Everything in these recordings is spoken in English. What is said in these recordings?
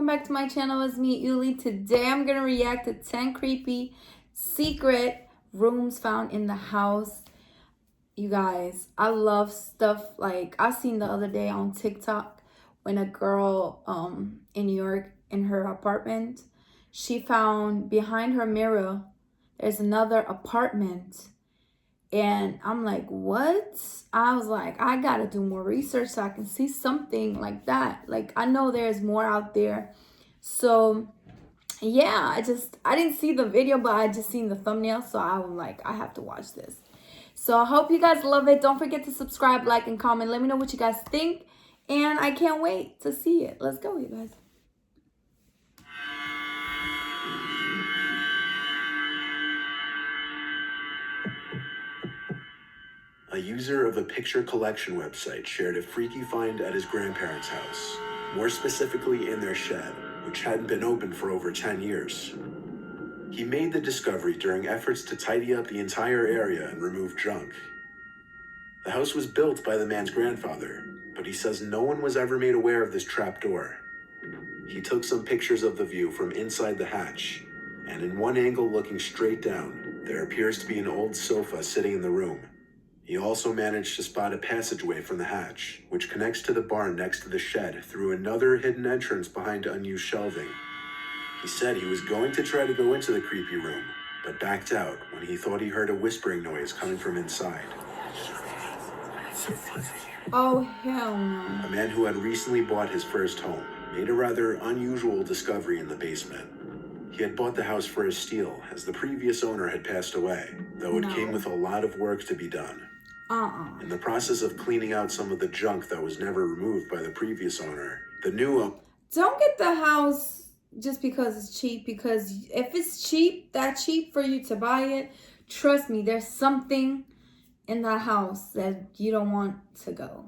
welcome back to my channel. It's me, Ylli. Today I'm gonna react to 10 creepy secret rooms found in the house. You guys, I love stuff like I seen the other day on TikTok when a girl in New York in her apartment, she found behind her mirror there's another apartment. And I'm like, what? I was like, I gotta do more research so I can see something like that. Like, I know there's more out there. So, yeah, I didn't see the video, but I just seen the thumbnail. So I was like, I have to watch this. So I hope you guys love it. Don't forget to subscribe, like, and comment. Let me know what you guys think. And I can't wait to see it. Let's go, you guys. A user of a picture collection website shared a freaky find at his grandparents' house, more specifically in their shed, which hadn't been open for over 10 years. He made the discovery during efforts to tidy up the entire area and remove junk. The house was built by the man's grandfather, but he says no one was ever made aware of this trapdoor. He took some pictures of the view from inside the hatch, and in one angle looking straight down, there appears to be an old sofa sitting in the room. He also managed to spot a passageway from the hatch, which connects to the barn next to the shed through another hidden entrance behind unused shelving. He said he was going to try to go into the creepy room, but backed out when he thought he heard a whispering noise coming from inside. Oh, hell no. A man who had recently bought his first home made a rather unusual discovery in the basement. He had bought the house for a steal, as the previous owner had passed away, though it came with a lot of work to be done. In the process of cleaning out some of the junk that was never removed by the previous owner, the new Don't get the house just because it's cheap, because if it's cheap, that cheap for you to buy it, trust me, there's something in that house that you don't want to go.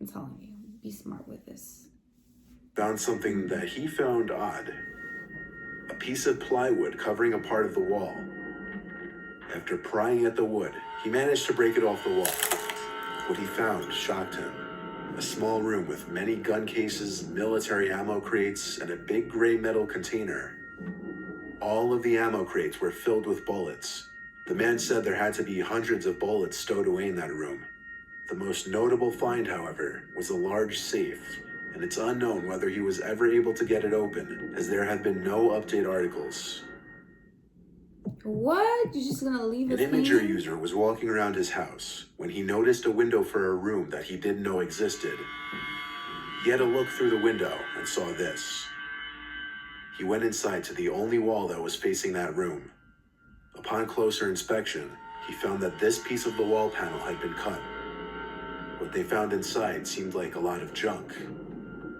I'm telling you, be smart with this. found something that he found odd. A piece of plywood covering a part of the wall. After prying at the wood, he managed to break it off the wall. What he found shocked him. A small room with many gun cases, military ammo crates, and a big gray metal container. All of the ammo crates were filled with bullets. The man said there had to be hundreds of bullets stowed away in that room. The most notable find, however, was a large safe, and it's unknown whether he was ever able to get it open, as there have been no update articles. What? You're just gonna leave it? An Imager user was walking around his house when he noticed a window for a room that he didn't know existed. He had a look through the window and saw this. He went inside to the only wall that was facing that room. Upon closer inspection, he found that this piece of the wall panel had been cut. What they found inside seemed like a lot of junk.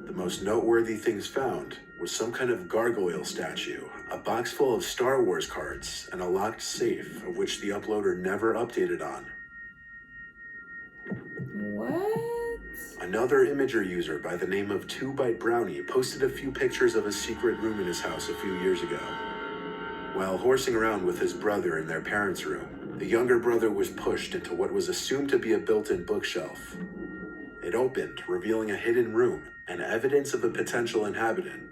The most noteworthy things found was some kind of gargoyle statue, a box full of Star Wars cards, and a locked safe of which the uploader never updated on. What? Another Imager user by the name of 2Byte Brownie posted a few pictures of a secret room in his house a few years ago. While horsing around with his brother in their parents' room, the younger brother was pushed into what was assumed to be a built-in bookshelf. It opened, revealing a hidden room and evidence of a potential inhabitant.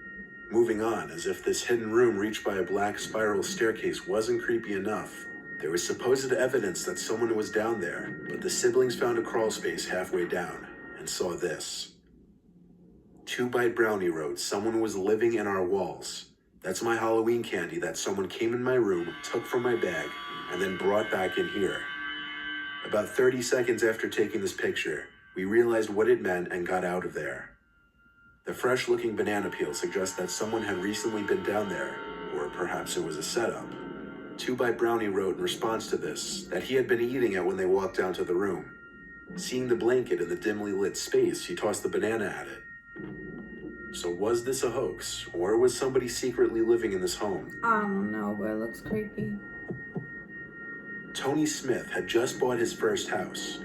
Moving on, as if this hidden room reached by a black spiral staircase wasn't creepy enough, there was supposed evidence that someone was down there, but the siblings found a crawl space halfway down and saw this. 2Byte Brownie wrote, "Someone was living in our walls. That's my Halloween candy that someone came in my room, took from my bag, and then brought back in here." About 30 seconds after taking this picture, we realized what it meant and got out of there. The fresh-looking banana peel suggests that someone had recently been down there, or perhaps it was a setup. 2Byte Brownie wrote in response to this that he had been eating it when they walked down to the room. Seeing the blanket in the dimly lit space, he tossed the banana at it. So was this a hoax, or was somebody secretly living in this home? I don't know, but it looks creepy. Tony Smith had just bought his first house.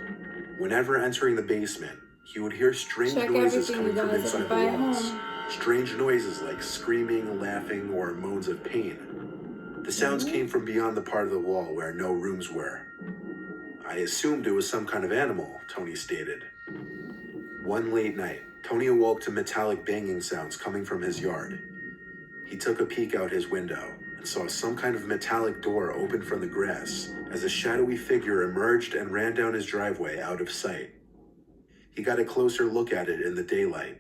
Whenever entering the basement, he would hear strange noises coming from inside the walls. Strange noises like screaming, laughing, or moans of pain. The sounds came from beyond the part of the wall where no rooms were. "I assumed it was some kind of animal," Tony stated. One late night, Tony awoke to metallic banging sounds coming from his yard. He took a peek out his window and saw some kind of metallic door open from the grass as a shadowy figure emerged and ran down his driveway out of sight. He got a closer look at it in the daylight.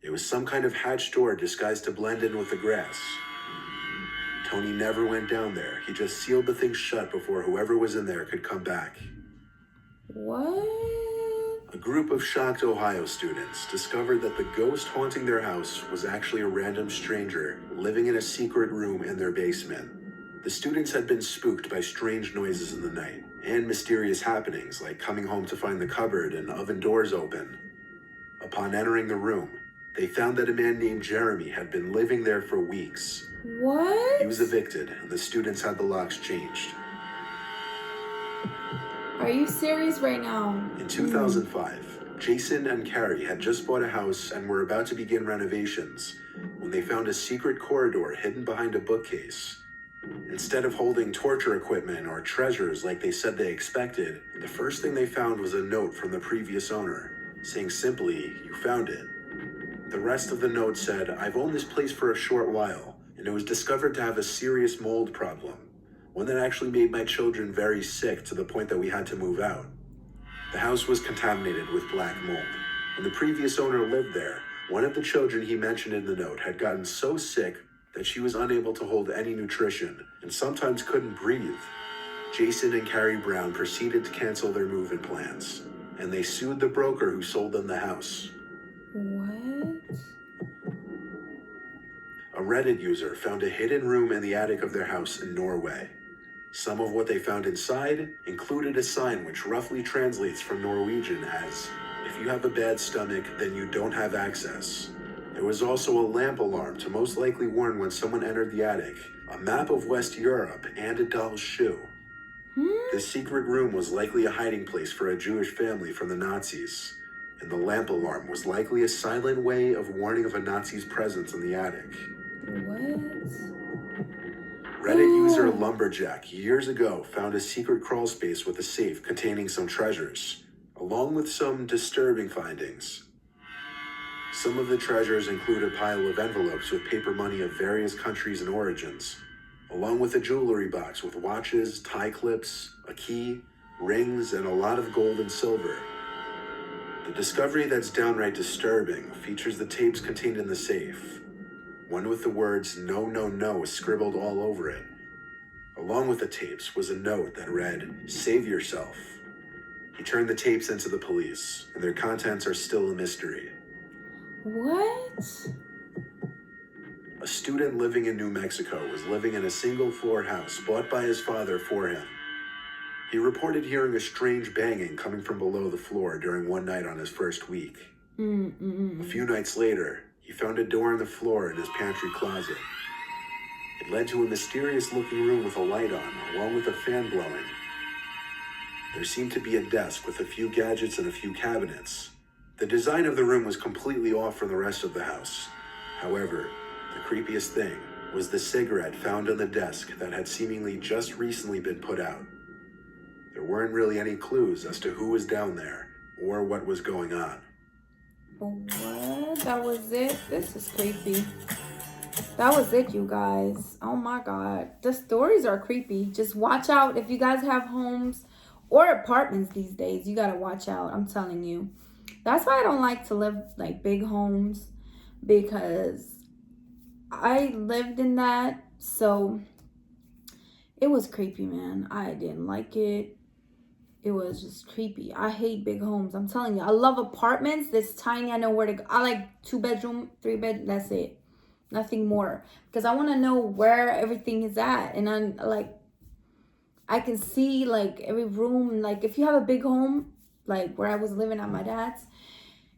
It was some kind of hatch door disguised to blend in with the grass. Tony never went down there. He just sealed the thing shut before whoever was in there could come back. What? A group of shocked Ohio students discovered that the ghost haunting their house was actually a random stranger living in a secret room in their basement. The students had been spooked by strange noises in the night and mysterious happenings like coming home to find the cupboard and oven doors open. Upon entering the room, they found that a man named Jeremy had been living there for weeks. What? He was evicted and the students had the locks changed. Are you serious right now? In 2005, Jason and Carrie had just bought a house and were about to begin renovations when they found a secret corridor hidden behind a bookcase. Instead of holding torture equipment or treasures like they said they expected, the first thing they found was a note from the previous owner, saying simply, "You found it." The rest of the note said, "I've owned this place for a short while, and it was discovered to have a serious mold problem. One that actually made my children very sick to the point that we had to move out." The house was contaminated with black mold. When the previous owner lived there, one of the children he mentioned in the note had gotten so sick that she was unable to hold any nutrition and sometimes couldn't breathe. Jason and Carrie Brown proceeded to cancel their move-in plans, and they sued the broker who sold them the house. What? A Reddit user found a hidden room in the attic of their house in Norway. Some of what they found inside included a sign which roughly translates from Norwegian as, "If you have a bad stomach, then you don't have access." There was also a lamp alarm to most likely warn when someone entered the attic, a map of West Europe, and a doll's shoe. This secret room was likely a hiding place for a Jewish family from the Nazis, and the lamp alarm was likely a silent way of warning of a Nazi's presence in the attic. What? Reddit user Lumberjack years ago found a secret crawl space with a safe containing some treasures, along with some disturbing findings. Some of the treasures include a pile of envelopes with paper money of various countries and origins, along with a jewelry box with watches, tie clips, a key, rings, and a lot of gold and silver. The discovery that's downright disturbing features the tapes contained in the safe, one with the words "No, no, no" scribbled all over it. Along with the tapes was a note that read, "Save yourself." He turned the tapes into the police, and their contents are still a mystery. What? A student living in New Mexico was living in a single-floor house bought by his father for him. He reported hearing a strange banging coming from below the floor during one night on his first week. A few nights later, he found a door in the floor in his pantry closet. It led to a mysterious-looking room with a light on, along with a fan blowing. There seemed to be a desk with a few gadgets and a few cabinets. The design of the room was completely off from the rest of the house. However, the creepiest thing was the cigarette found on the desk that had seemingly just recently been put out. There weren't really any clues as to who was down there or what was going on. What? That was it? This is creepy. That was it, you guys. Oh my god. The stories are creepy. Just watch out if you guys have homes or apartments these days. You gotta watch out. I'm telling you. That's why I don't like to live like big homes, because I lived in that. So it was creepy, man. I didn't like it. It was just creepy. I hate big homes. I'm telling you. I love apartments. This tiny. I know where to go. I like 2-bedroom, 3-bed. That's it. Nothing more. Because I want to know where everything is at. And I'm like, I can see like every room. Like if you have a big home, like where I was living at my dad's,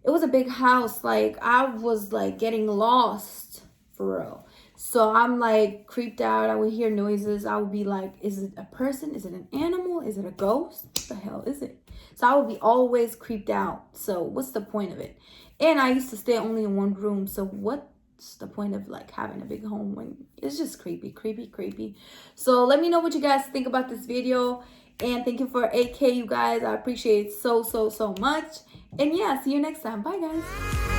it was a big house. Like I was like getting lost for real. So I'm like creeped out. I would hear noises. I would be like, is it a person? Is it an animal? Is it a ghost? What the hell is it? So I would be always creeped out. So what's the point of it? And I used to stay only in one room. So what's the point of like having a big home when it's just creepy, creepy, creepy? So let me know what you guys think about this video. And thank you for 8K, you guys. I appreciate it so, so, so much. And yeah, see you next time. Bye, guys.